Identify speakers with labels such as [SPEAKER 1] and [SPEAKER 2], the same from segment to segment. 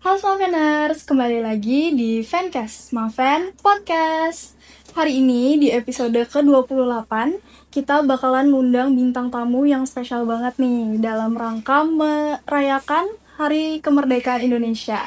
[SPEAKER 1] Halo Smaveners, kembali lagi di Fancast, Smaven Podcast. Hari ini di episode ke-28, kita bakalan ngundang bintang tamu yang spesial banget nih dalam rangka merayakan Hari Kemerdekaan Indonesia.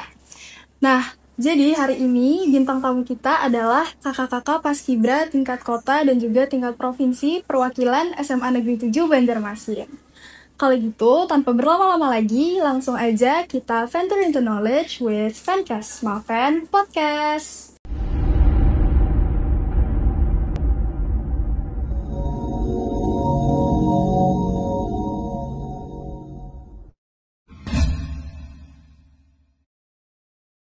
[SPEAKER 1] Nah, jadi hari ini bintang tamu kita adalah kakak-kakak Paskibra tingkat kota dan juga tingkat provinsi perwakilan SMA Negeri 7 Banjarmasin. Kalau gitu, tanpa berlama-lama lagi, langsung aja kita venture into knowledge with Fancast, Smaven Podcast.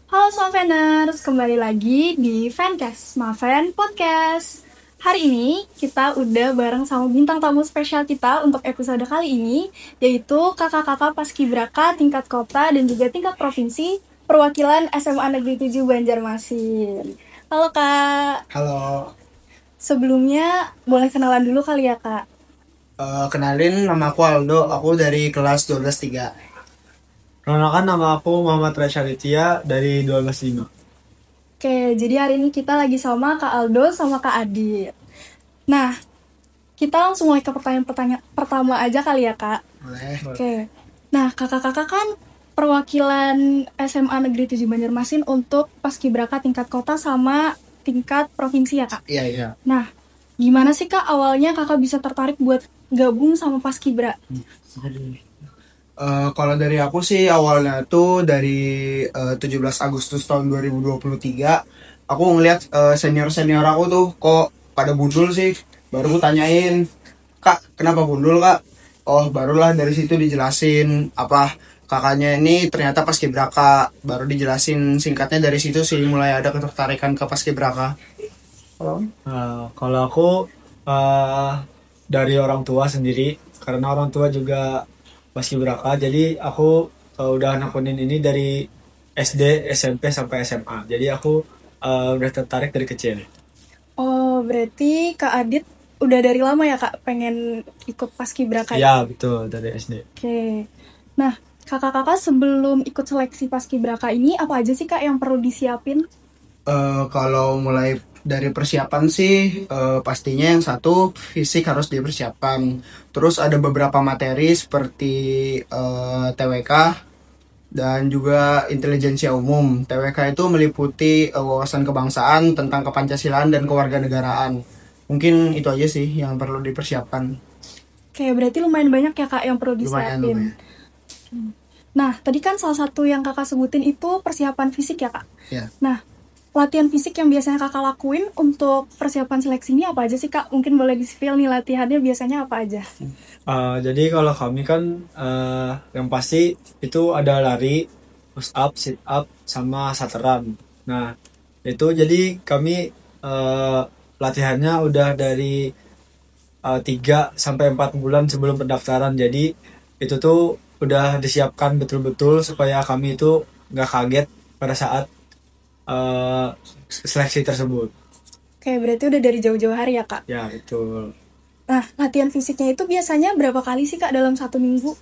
[SPEAKER 1] Halo Smaveners, kembali lagi di Fancast, Smaven Podcast. Hari ini kita udah bareng sama bintang tamu spesial kita untuk episode kali ini, yaitu kakak-kakak Paskibraka tingkat kota dan juga tingkat provinsi perwakilan SMA Negeri 7 Banjarmasin. Halo Kak.
[SPEAKER 2] Halo.
[SPEAKER 1] Sebelumnya boleh kenalan dulu kali ya Kak?
[SPEAKER 2] Kenalin, nama aku Aldo, aku dari kelas 12-3.
[SPEAKER 3] Perkenalkan, nama aku Muhammad Reza Aditya dari 12-5.
[SPEAKER 1] Oke, jadi hari ini kita lagi sama Kak Aldo sama Kak Adit. Nah, kita langsung mulai ke pertanyaan pertama aja kali ya Kak.
[SPEAKER 2] Boleh.
[SPEAKER 1] Oke. Nah, kakak-kakak kan perwakilan SMA Negeri 7 Banjarmasin untuk Paskibraka tingkat kota sama tingkat provinsi ya Kak?
[SPEAKER 2] Iya.
[SPEAKER 1] Nah, gimana sih Kak awalnya kakak bisa tertarik buat gabung sama Paskibra?
[SPEAKER 2] Kalau dari aku sih awalnya tuh dari 17 Agustus tahun 2023 aku ngeliat senior-senior aku tuh kok pada bundul sih. Baru aku tanyain, "Kak, kenapa bundul, Kak?" Oh, barulah dari situ dijelasin apa kakaknya ini ternyata Paskibraka. Baru dijelasin singkatnya dari situ sih mulai ada ketertarikan ke Paskibraka.
[SPEAKER 3] Kalau aku dari orang tua sendiri, karena orang tua juga Paskibraka, jadi aku udah nekunin ini dari SD, SMP sampai SMA. Jadi aku udah tertarik dari kecil.
[SPEAKER 1] Oh, berarti Kak Adit udah dari lama ya Kak pengen ikut Paskibraka?
[SPEAKER 3] Ya, betul, dari SD.
[SPEAKER 1] Oke. Nah, kakak-kakak sebelum ikut seleksi Paskibraka ini apa aja sih Kak yang perlu disiapin?
[SPEAKER 2] Kalau mulai dari persiapan sih pastinya yang satu fisik harus dipersiapkan. Terus ada beberapa materi seperti TWK dan juga intelijensia umum. TWK itu meliputi wawasan kebangsaan tentang kepancasilaan dan kewarganegaraan. Mungkin itu aja sih yang perlu dipersiapkan.
[SPEAKER 1] Oke, berarti lumayan banyak ya Kak yang perlu disiapin.
[SPEAKER 2] Lumayan.
[SPEAKER 1] Nah, tadi kan salah satu yang kakak sebutin itu persiapan fisik ya Kak?
[SPEAKER 2] Ya.
[SPEAKER 1] Nah, latihan fisik yang biasanya kakak lakuin untuk persiapan seleksi ini apa aja sih Kak? Mungkin boleh di-spill nih latihannya biasanya apa aja?
[SPEAKER 3] Jadi kalau kami kan yang pasti itu ada lari, push up, sit up, sama saturan. Nah, itu jadi kami latihannya udah dari 3-4 bulan sebelum pendaftaran. Jadi itu tuh udah disiapkan betul-betul supaya kami itu nggak kaget pada saat seleksi tersebut.
[SPEAKER 1] Oke, berarti udah dari jauh-jauh hari ya Kak?
[SPEAKER 3] Ya, betul.
[SPEAKER 1] Nah, latihan fisiknya itu biasanya berapa kali sih Kak dalam satu minggu?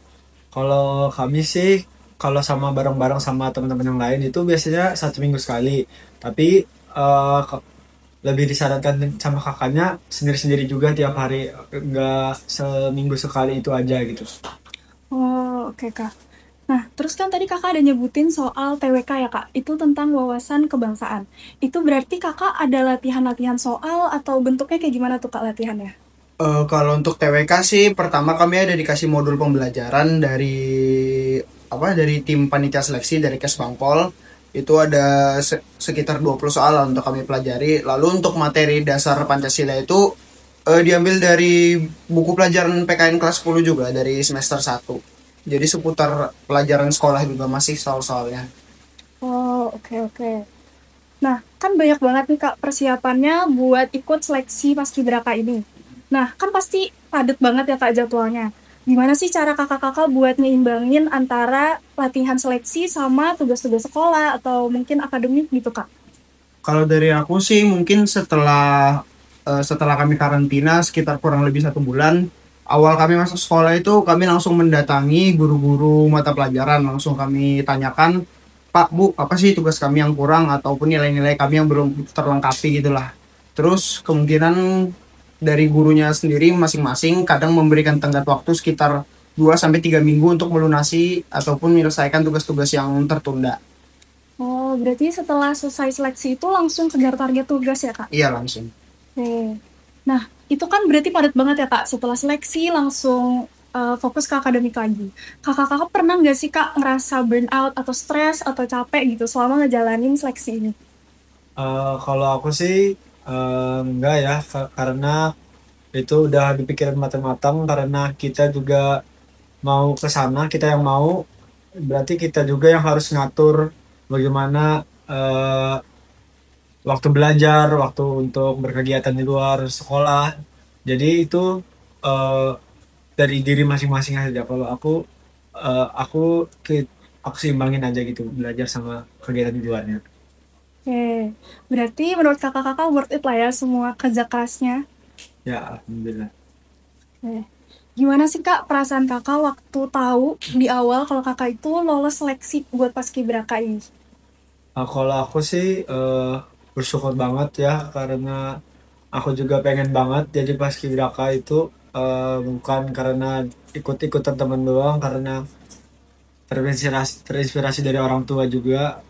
[SPEAKER 3] Kalau kami sih, kalau sama bareng-bareng sama teman-teman yang lain itu biasanya 1 minggu sekali. Tapi lebih disarankan sama kakaknya sendiri-sendiri juga tiap hari, nggak seminggu sekali itu aja gitu.
[SPEAKER 1] Oh, oke Kak. Nah, terus kan tadi kakak ada nyebutin soal TWK ya Kak, itu tentang wawasan kebangsaan. Itu berarti kakak ada latihan-latihan soal atau bentuknya kayak gimana tuh Kak latihannya?
[SPEAKER 2] Kalau untuk TWK sih pertama kami ada dikasih modul pembelajaran dari tim panitia seleksi dari Kesbangpol. Itu ada sekitar 20 soal untuk kami pelajari. Lalu untuk materi dasar Pancasila itu diambil dari buku pelajaran PKN kelas 10 juga dari semester 1. Jadi seputar pelajaran sekolah juga masih soal-soalnya.
[SPEAKER 1] Oh, oke. Nah, kan banyak banget nih Kak persiapannya buat ikut seleksi Paskibraka ini. Nah, kan pasti padat banget ya Kak jadwalnya. Gimana sih cara kakak-kakak buat nyimbangin antara latihan seleksi sama tugas-tugas sekolah atau mungkin akademik gitu Kak?
[SPEAKER 2] Kalau dari aku sih mungkin setelah kami karantina sekitar kurang lebih 1 bulan, awal kami masuk sekolah itu kami langsung mendatangi guru-guru mata pelajaran, langsung kami tanyakan Pak Bu, apa sih tugas kami yang kurang ataupun nilai-nilai kami yang belum terlengkapi gitulah. Terus kemungkinan dari gurunya sendiri masing-masing kadang memberikan tenggat waktu sekitar 2 sampai 3 minggu untuk melunasi ataupun menyelesaikan tugas-tugas yang tertunda.
[SPEAKER 1] Oh, berarti setelah selesai seleksi itu langsung kejar target tugas ya, Kak?
[SPEAKER 2] Iya langsung.
[SPEAKER 1] Oke. Nah, itu kan berarti padat banget ya, Kak. Setelah seleksi langsung fokus ke akademik lagi. Kakak-kakak pernah nggak sih, Kak, ngerasa burnout atau stres atau capek gitu selama ngejalanin seleksi ini?
[SPEAKER 3] Kalau aku sih enggak ya, karena itu udah dipikirin matang-matang, karena kita juga mau ke sana, kita yang mau, berarti kita juga yang harus ngatur bagaimana waktu belajar, waktu untuk berkegiatan di luar sekolah. Jadi itu eh, dari diri masing-masing aja. Kalau aku seimbangin aja gitu, belajar sama kegiatan di luarnya.
[SPEAKER 1] Oke, berarti menurut kakak-kakak worth it lah ya semua kerja kerasnya.
[SPEAKER 3] Ya, alhamdulillah.
[SPEAKER 1] Oke. Gimana sih, Kak, perasaan kakak waktu tahu di awal kalau kakak itu lolos seleksi buat paskibraka ini?
[SPEAKER 3] Kalau aku sih bersyukur banget ya, karena aku juga pengen banget jadi paskibraka itu, bukan karena ikut-ikutan teman doang, karena terinspirasi dari orang tua juga.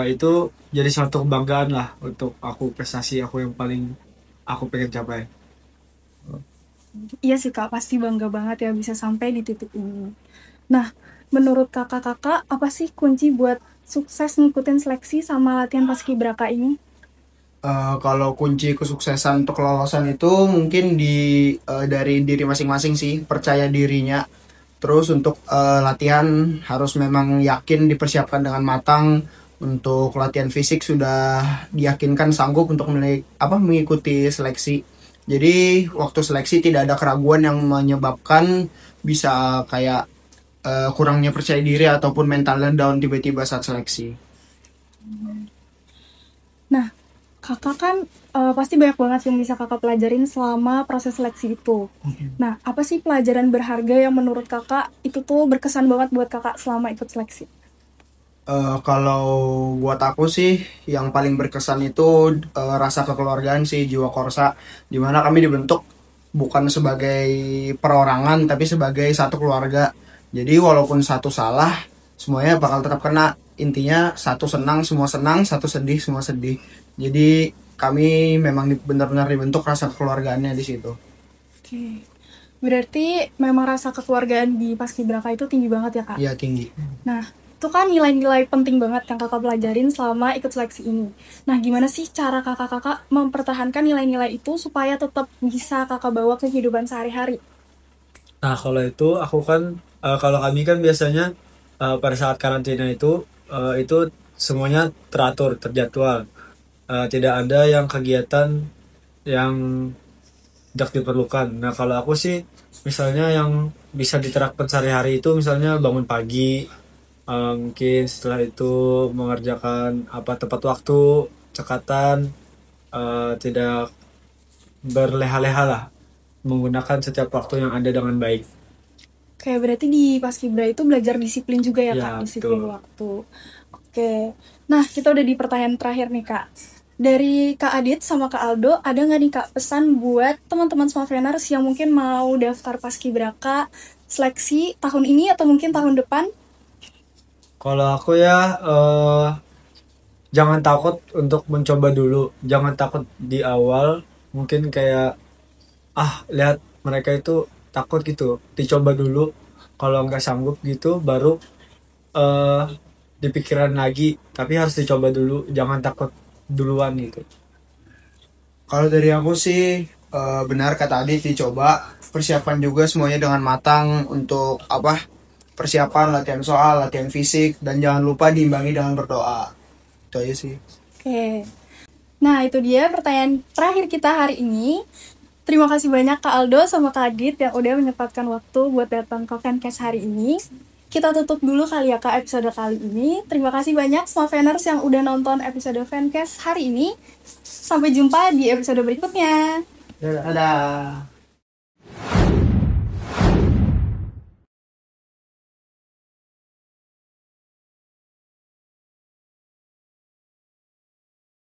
[SPEAKER 3] Itu jadi suatu kebanggaan lah untuk aku, prestasi aku yang paling aku pengen capai.
[SPEAKER 1] Iya sih, Kak, pasti bangga banget ya bisa sampai di titik ini. Nah, menurut kakak-kakak apa sih kunci buat sukses ngikutin seleksi sama latihan paskibraka ini?
[SPEAKER 2] Kalau kunci kesuksesan untuk kelolosan itu mungkin dari diri masing-masing sih, percaya dirinya. Terus untuk latihan harus memang yakin dipersiapkan dengan matang. Untuk latihan fisik sudah diyakinkan sanggup untuk mengikuti seleksi. Jadi waktu seleksi tidak ada keraguan yang menyebabkan bisa kayak kurangnya percaya diri ataupun mental down tiba-tiba saat seleksi.
[SPEAKER 1] Nah, kakak kan pasti banyak banget yang bisa kakak pelajarin selama proses seleksi itu. Nah, apa sih pelajaran berharga yang menurut kakak itu tuh berkesan banget buat kakak selama ikut seleksi?
[SPEAKER 2] Kalau buat aku sih yang paling berkesan itu rasa kekeluargaan sih, jiwa korsa, dimana kami dibentuk bukan sebagai perorangan tapi sebagai satu keluarga. Jadi walaupun satu salah semuanya bakal tetap kena. Intinya satu senang, satu sedih semua sedih. Jadi kami memang benar-benar dibentuk rasa kekeluargaannya di situ.
[SPEAKER 1] Oke. Berarti memang rasa kekeluargaan di paskibraka itu tinggi banget ya, Kak?
[SPEAKER 2] Iya tinggi.
[SPEAKER 1] Nah, itu kan nilai-nilai penting banget yang kakak pelajarin selama ikut seleksi ini. Nah, gimana sih cara kakak-kakak mempertahankan nilai-nilai itu supaya tetap bisa kakak bawa ke kehidupan sehari-hari?
[SPEAKER 3] Nah, kalau itu aku kan, kalau kami kan biasanya pada saat karantina itu semuanya teratur, terjadwal. Tidak ada yang kegiatan yang tidak diperlukan. Nah, kalau aku sih misalnya yang bisa diterapkan sehari-hari itu misalnya bangun pagi, mungkin setelah itu mengerjakan apa tepat waktu, cekatan, tidak berleha-leha lah, menggunakan setiap waktu yang ada dengan baik.
[SPEAKER 1] Oke, berarti di paskibra itu belajar disiplin juga ya,
[SPEAKER 3] Ya,
[SPEAKER 1] Kak? Disiplin
[SPEAKER 3] betul.
[SPEAKER 1] waktu. Oke. Nah, kita udah di pertanyaan terakhir nih, Kak. Dari Kak Adit sama Kak Aldo, ada nggak nih, Kak, pesan buat teman-teman Smafeners yang mungkin mau daftar paskibraka seleksi tahun ini atau mungkin tahun depan?
[SPEAKER 3] Kalau aku ya, jangan takut untuk mencoba dulu, jangan takut di awal, mungkin kayak lihat mereka itu takut gitu, dicoba dulu, kalau nggak sanggup gitu baru eh dipikiran lagi, tapi harus dicoba dulu, jangan takut duluan gitu.
[SPEAKER 2] Kalau dari aku sih benar kata Adi, dicoba persiapan juga semuanya dengan matang untuk persiapan latihan soal, latihan fisik, dan jangan lupa diimbangi dengan berdoa. Itu aja sih.
[SPEAKER 1] Oke. Nah, itu dia pertanyaan terakhir kita hari ini. Terima kasih banyak Kak Aldo sama Kak Adit yang udah menyempatkan waktu buat datang ke Fancast hari ini. Kita tutup dulu kali ya Kak episode kali ini. Terima kasih banyak semua faners yang udah nonton episode Fancast hari ini. Sampai jumpa di episode berikutnya.
[SPEAKER 2] Dadah.